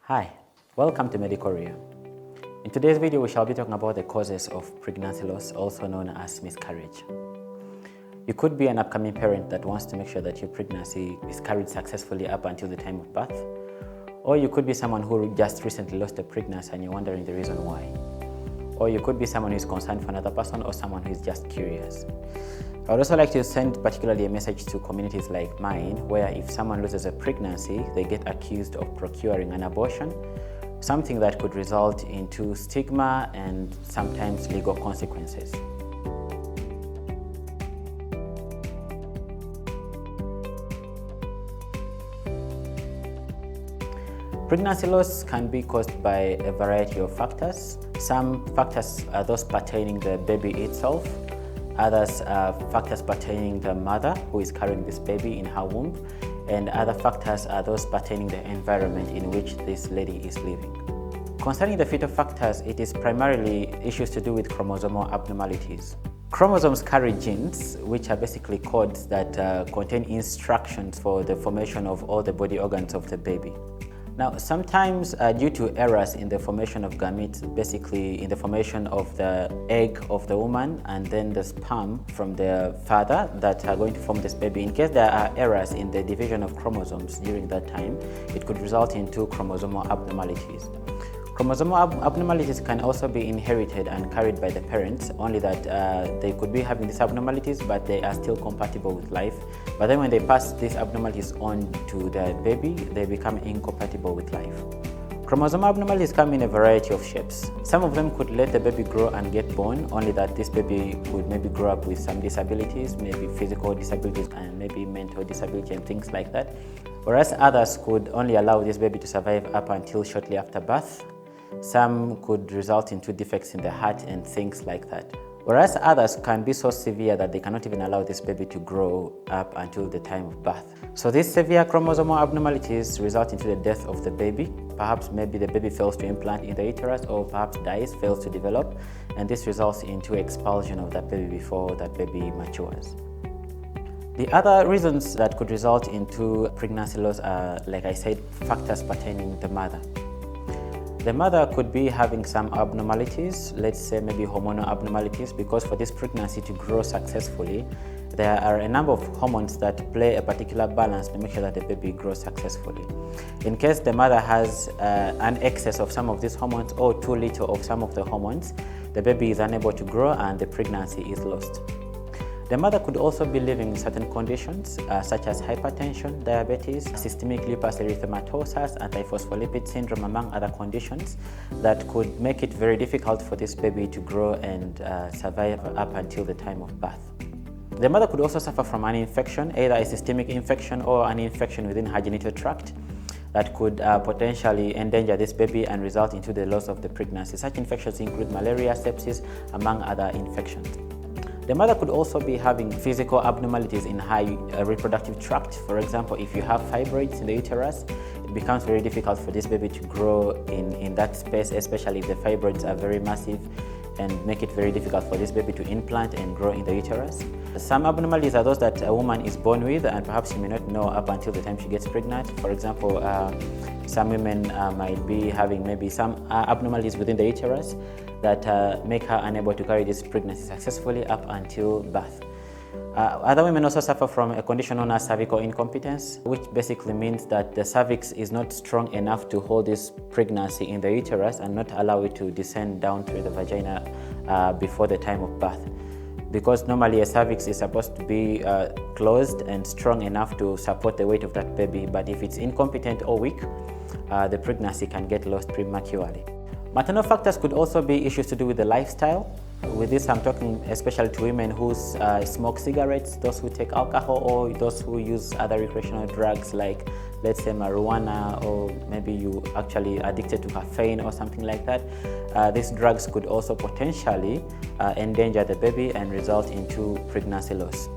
Hi, welcome to Medical Rio. In today's video, we shall be talking about the causes of pregnancy loss, also known as miscarriage. You could be an upcoming parent that wants to make sure that your pregnancy is carried successfully up until the time of birth, or you could be someone who just recently lost a pregnancy and you're wondering the reason why. Or you could be someone who is concerned for another person or someone who is just curious. I would also like to send particularly a message to communities like mine, where if someone loses a pregnancy, they get accused of procuring an abortion, something that could result into stigma and sometimes legal consequences. Pregnancy loss can be caused by a variety of factors. Some factors are those pertaining the baby itself. Others are factors pertaining the mother who is carrying this baby in her womb. And other factors are those pertaining the environment in which this lady is living. Concerning the fetal factors, it is primarily issues to do with chromosomal abnormalities. Chromosomes carry genes, which are basically codes that contain instructions for the formation of all the body organs of the baby. Now, sometimes due to errors in the formation of gametes, basically in the formation of the egg of the woman and then the sperm from the father that are going to form this baby, in case there are errors in the division of chromosomes during that time, it could result into chromosomal abnormalities. Chromosomal abnormalities can also be inherited and carried by the parents, only that they could be having these abnormalities, but they are still compatible with life. But then when they pass these abnormalities on to the baby, they become incompatible with life. Chromosomal abnormalities come in a variety of shapes. Some of them could let the baby grow and get born, only that this baby would maybe grow up with some disabilities, maybe physical disabilities and maybe mental disability and things like that. Whereas others could only allow this baby to survive up until shortly after birth. Some could result into defects in the heart and things like that. Whereas others can be so severe that they cannot even allow this baby to grow up until the time of birth. So these severe chromosomal abnormalities result into the death of the baby. Perhaps maybe the baby fails to implant in the uterus, or perhaps dies, fails to develop, and this results into expulsion of that baby before that baby matures. The other reasons that could result into pregnancy loss are, like I said, factors pertaining the mother. The mother could be having some abnormalities, let's say maybe hormonal abnormalities, because for this pregnancy to grow successfully, there are a number of hormones that play a particular balance to make sure that the baby grows successfully. In case the mother has an excess of some of these hormones or too little of some of the hormones, the baby is unable to grow and the pregnancy is lost. The mother could also be living in certain conditions such as hypertension, diabetes, systemic lupus erythematosus, antiphospholipid syndrome, among other conditions that could make it very difficult for this baby to grow and survive up until the time of birth. The mother could also suffer from an infection, either a systemic infection or an infection within her genital tract that could potentially endanger this baby and result into the loss of the pregnancy. Such infections include malaria, sepsis, among other infections. The mother could also be having physical abnormalities in her reproductive tract. For example, if you have fibroids in the uterus, it becomes very difficult for this baby to grow in that space, especially if the fibroids are very massive and make it very difficult for this baby to implant and grow in the uterus. Some abnormalities are those that a woman is born with and perhaps she may not know up until the time she gets pregnant. For example, some women might be having maybe some abnormalities within the uterus that make her unable to carry this pregnancy successfully up until birth. Other women also suffer from a condition known as cervical incompetence, which basically means that the cervix is not strong enough to hold this pregnancy in the uterus and not allow it to descend down to the vagina before the time of birth. Because normally a cervix is supposed to be closed and strong enough to support the weight of that baby, but if it's incompetent or weak, the pregnancy can get lost prematurely. Maternal factors could also be issues to do with the lifestyle. With this, I'm talking especially to women who smoke cigarettes, those who take alcohol, or those who use other recreational drugs like, let's say, marijuana, or maybe you actually addicted to caffeine or something like that. These drugs could also potentially endanger the baby and result into pregnancy loss.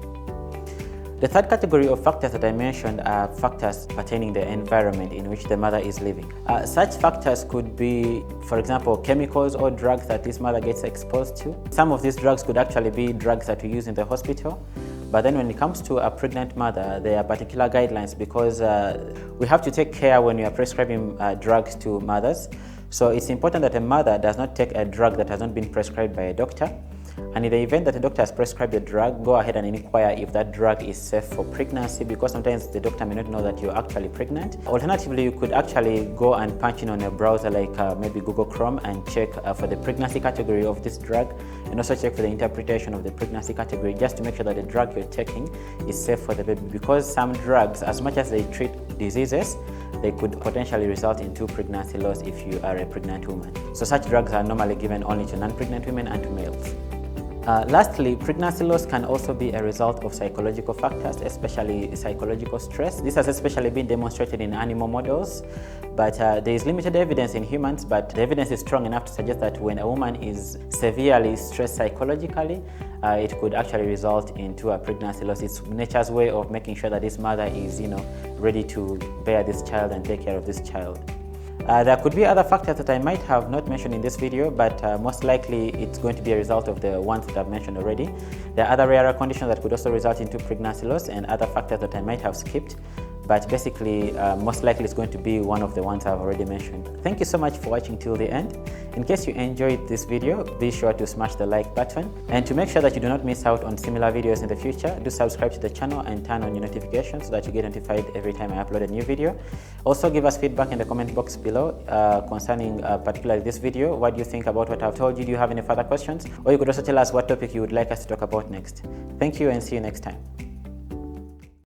The third category of factors that I mentioned are factors pertaining the environment in which the mother is living. Such factors could be, for example, chemicals or drugs that this mother gets exposed to. Some of these drugs could actually be drugs that we use in the hospital. But then when it comes to a pregnant mother, there are particular guidelines because we have to take care when we are prescribing drugs to mothers. So it's important that a mother does not take a drug that has not been prescribed by a doctor. And in the event that the doctor has prescribed the drug, go ahead and inquire if that drug is safe for pregnancy, because sometimes the doctor may not know that you're actually pregnant. Alternatively, you could actually go and punch in on a browser like maybe Google Chrome and check for the pregnancy category of this drug, and also check for the interpretation of the pregnancy category, just to make sure that the drug you're taking is safe for the baby. Because some drugs, as much as they treat diseases, they could potentially result in pregnancy loss if you are a pregnant woman. So such drugs are normally given only to non-pregnant women and to males. Lastly, pregnancy loss can also be a result of psychological factors, especially psychological stress. This has especially been demonstrated in animal models, but there is limited evidence in humans, but the evidence is strong enough to suggest that when a woman is severely stressed psychologically, it could actually result into a pregnancy loss. It's nature's way of making sure that this mother is, ready to bear this child and take care of this child. There could be other factors that I might have not mentioned in this video, but most likely it's going to be a result of the ones that I've mentioned already. There are other rarer conditions that could also result into pregnancy loss and other factors that I might have skipped. But basically, most likely it's going to be one of the ones I've already mentioned. Thank you so much for watching till the end. In case you enjoyed this video, be sure to smash the like button. And to make sure that you do not miss out on similar videos in the future, do subscribe to the channel and turn on your notifications so that you get notified every time I upload a new video. Also, give us feedback in the comment box below concerning particularly this video. What do you think about what I've told you? Do you have any further questions? Or you could also tell us what topic you would like us to talk about next. Thank you and see you next time.